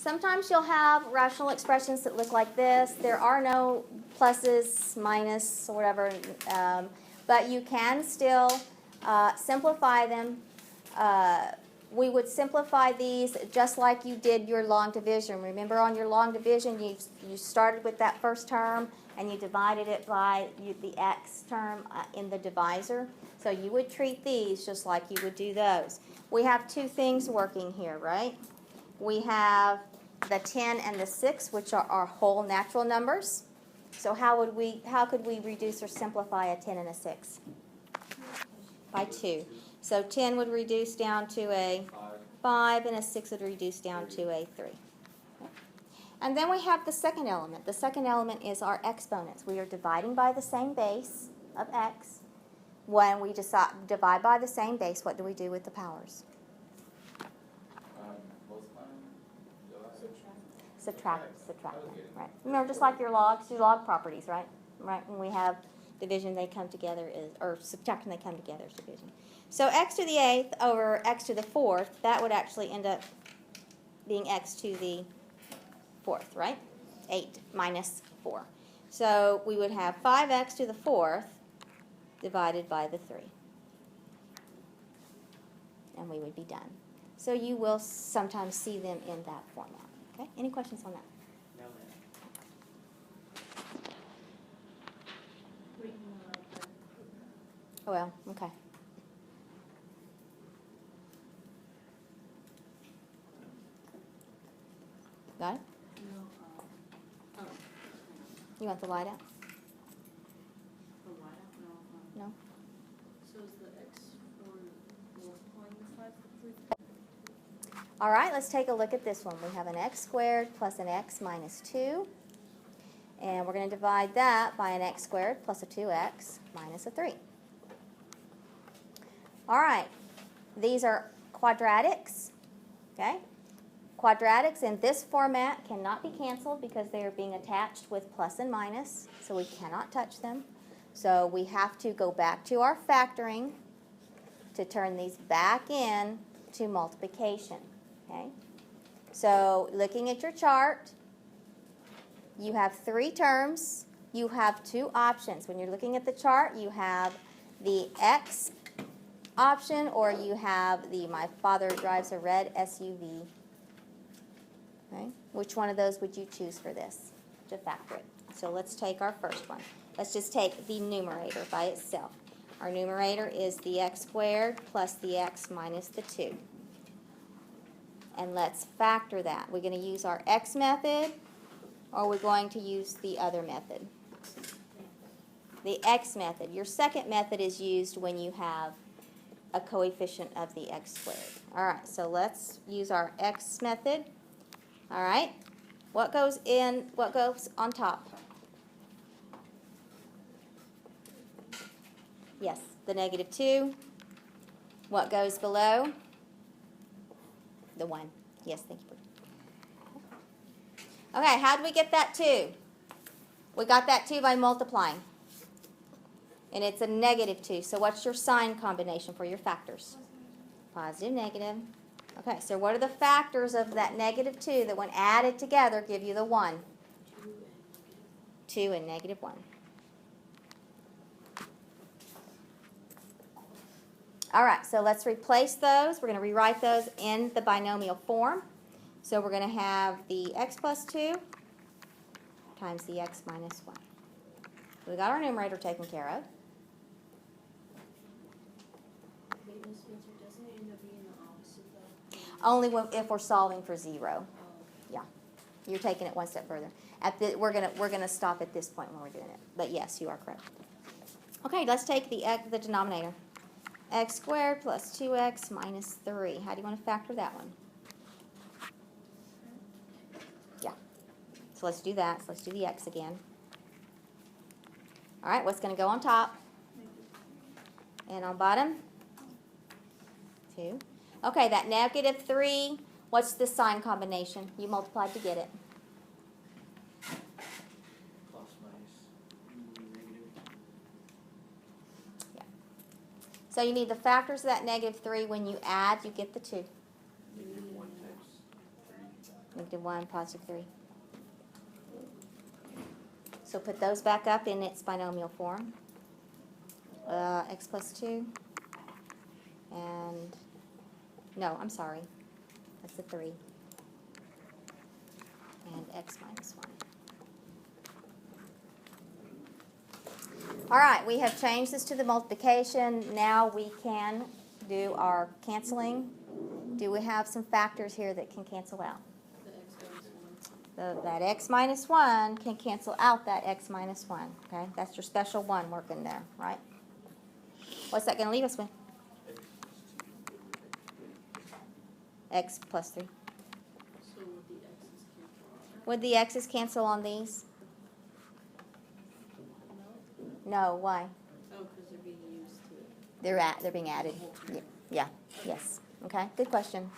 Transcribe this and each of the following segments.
Sometimes you'll have rational expressions that look like this. There are no pluses, minus, or whatever, but you can still simplify them. We would simplify these just like you did your long division. Remember on your long division, you started with that first term and you divided it by the x term in the divisor. So you would treat these just like you would do those. We have two things working here, right? We have the 10 and the 6, which are our whole natural numbers. So how could we reduce or simplify a 10 and a 6? By 2. So 10 would reduce down to a 5, and a 6 would reduce down to a 3. And then we have the second element. The second element is our exponents. We are dividing by the same base of x. When we divide by the same base, what do we do with the powers? Subtract them, right? Remember, just like your log properties, right? Right. When we have division, they come together or subtraction, they come together as division. So x to the 8th over x to the 4th, that would actually end up being x to the 4th, right? 8 minus 4. So we would have 5x to the 4th divided by the 3. And we would be done. So you will sometimes see them in that format. Okay, any questions on that? No, ma'am. Oh, well, okay. Got it? No. You want the light out? The white out? No? So is the x for multiplying the 5 with 3? All right, let's take a look at this one. We have an x squared plus an x minus 2. And we're going to divide that by an x squared plus a 2x minus a 3. All right, these are quadratics. Okay? Quadratics in this format cannot be canceled because they are being attached with plus and minus, so we cannot touch them. So we have to go back to our factoring to turn these back in to multiplication. Okay? So looking at your chart, you have 3 terms. You have 2 options. When you're looking at the chart, you have the x option or you have the my father drives a red SUV. Okay? Which one of those would you choose for this to factor it? So let's take our first one. Let's just take the numerator by itself. Our numerator is the x squared plus the x minus the 2. And let's factor that. We're going to use our x method or we're going to use the other method. The x method. Your second method is used when you have a coefficient of the x squared. All right, so let's use our x method. All right, what goes on top? Yes, the negative 2. What goes below? The 1. Yes, thank you. Okay, how did we get that 2? We got that 2 by multiplying. And it's a negative 2. So what's your sign combination for your factors? Positive, negative. Okay, so what are the factors of that negative 2 that when added together give you the 1? 2 and negative 1. All right, so let's replace those. We're going to rewrite those in the binomial form. So we're going to have the x plus 2 times the x minus 1. So we got our numerator taken care of. Wait, Ms. Spencer, doesn't it end up being the opposite though? Only if we're solving for 0. Yeah, you're taking it one step further. We're gonna stop at this point when we're doing it. But yes, you are correct. Okay, let's take the denominator. X squared plus 2x minus 3. How do you want to factor that one? Yeah. So let's do that. So let's do the x again. All right, what's going to go on top? And on bottom? 2. Okay, that negative 3, what's the sign combination? You multiplied to get it. Plus minus negative. Yeah. So you need the factors of that negative 3. When you add, you get the 2. Negative 1 times 3. -1, +3. So put those back up in its binomial form. X plus 2. And, no, I'm sorry. That's a 3. And x minus 1. All right, we have changed this to the multiplication. Now we can do our canceling. Do we have some factors here that can cancel out? That x minus 1 can cancel out that x minus 1. Okay, that's your special 1 working there, right? What's that going to leave us with? X plus 3. So would the x's cancel out? Would the x's cancel on these? No? No, why? Oh, because they're being used to it. They're being added. Yeah, yes. Okay, good question.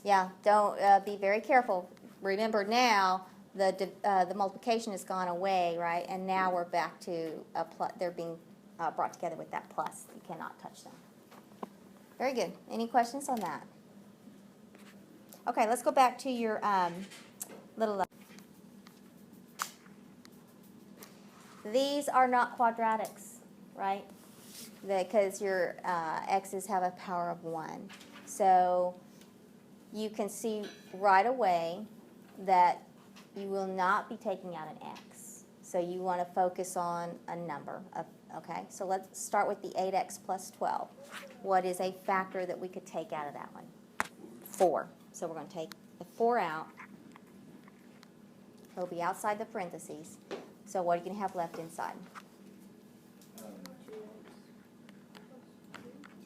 Yeah, don't be very careful. Remember now the multiplication has gone away, right? And now we're back to a plus. They're being brought together with that plus. You cannot touch them. Very good. Any questions on that? Okay, let's go back to your little. These are not quadratics, right? Because your x's have a power of 1. So you can see right away that you will not be taking out an x. So you want to focus on a number. Okay, so let's start with the 8x plus 12. What is a factor that we could take out of that one? 4. So we're going to take the 4 out. It'll be outside the parentheses. So what are you going to have left inside?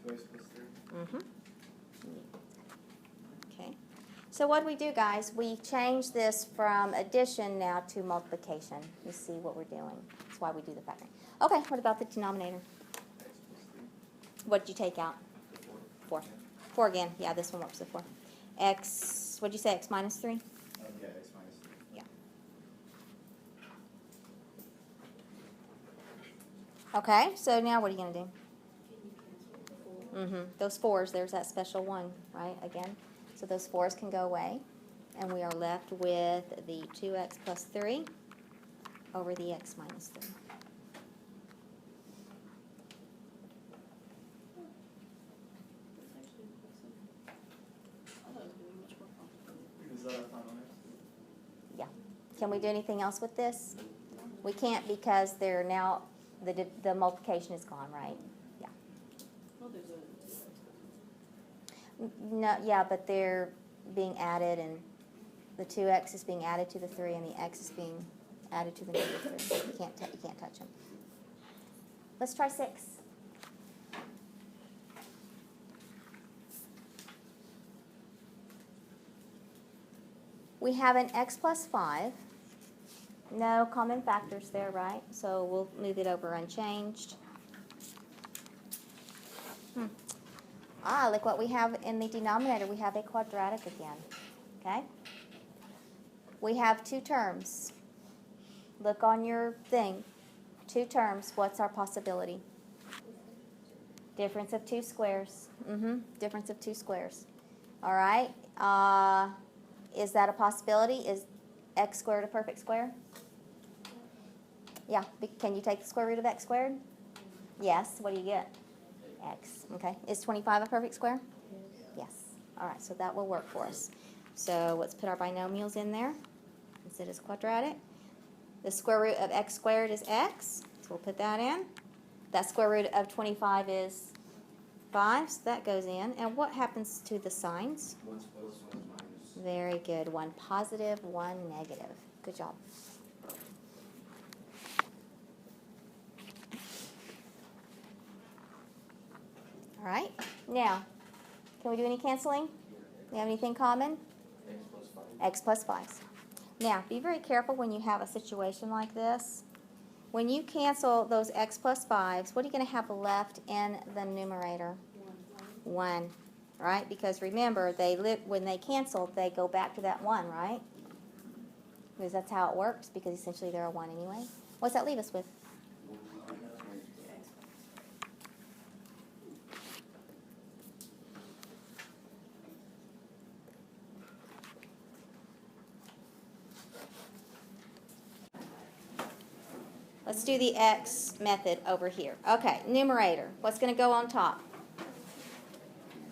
2x plus 3. Mm-hmm. Okay. So what do we do, guys? We change this from addition now to multiplication. You see what we're doing. That's why we do the factoring. Okay, what about the denominator? X plus 3. What did you take out? 4. 4 again. Yeah, this one works with 4. X, what did you say, x minus 3? Yeah, x minus 3. Yeah. Okay, so now what are you going to do? Can you cancel the 4? Mm-hmm. Those 4s, there's that special 1, right, again. So those 4s can go away. And we are left with the 2x plus 3 over the x minus 3. That's actually quite simple. I thought it was going to be much more complicated. Is that our final answer? Yeah. Can we do anything else with this? We can't because they're now, the multiplication is gone, right? Yeah. Well, there's a 2x. No, yeah, but they're being added, and the 2x is being added to the 3, and the x is being added to the negative 3. You can't touch them. Let's try 6. We have an x plus 5. No common factors there, right? So we'll move it over unchanged. Look what we have in the denominator. We have a quadratic again, okay? We have 2 terms. Look on your thing. 2 terms. What's our possibility? Difference of 2 squares. Difference of 2 squares. All right. Is that a possibility? Is x squared a perfect square? Yeah. Can you take the square root of x squared? Yes. What do you get? X. Okay. Is 25 a perfect square? Yes. All right. So that will work for us. So let's put our binomials in there instead of quadratic. The square root of x squared is x. So we'll put that in. That square root of 25 is 5. So that goes in. And what happens to the signs? 1's plus, 1's minus. Very good. 1 positive, 1 negative. Good job. All right. Now, can we do any canceling? We have anything common? X plus 5. X plus 5. Now, be very careful when you have a situation like this. When you cancel those x plus 5s, what are you going to have left in the numerator? 1. Right? Because remember, when they cancel, they go back to that 1, right? Because that's how it works, because essentially they're a 1 anyway. What's that leave us with? Let's do the x method over here. Okay, numerator. What's going to go on top?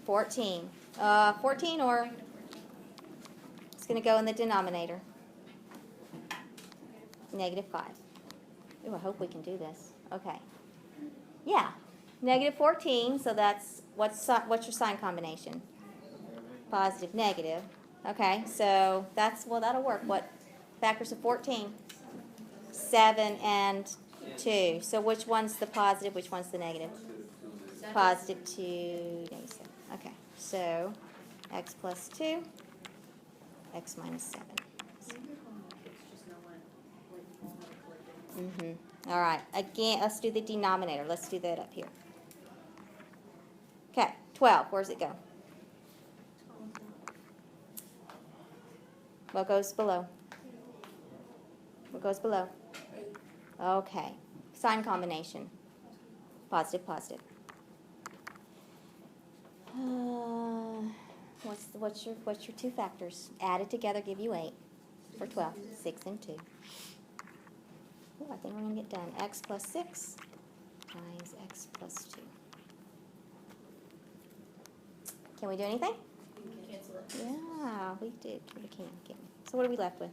14. 14 or it's going to go in the denominator. -5. Ooh, I hope we can do this. Okay. Yeah. -14, so that's, what's your sign combination? Positive, negative. Okay, so that's, well, that'll work. What factors of 14? 7 and 2. So which one's the positive, which one's the negative? Positive 2, -7. Okay, so x plus 2, x minus 7. All right, again, let's do the denominator. Let's do that up here. Okay, 12, where's it go? What goes below? What goes below? Okay, sign combination. Positive, positive. What's your two factors? Added together give you 8 for 12. 6 and 2. Ooh, I think we're going to get done. X plus 6 times x plus 2. Can we do anything? Cancel it. Yeah, we did. We can. So what are we left with?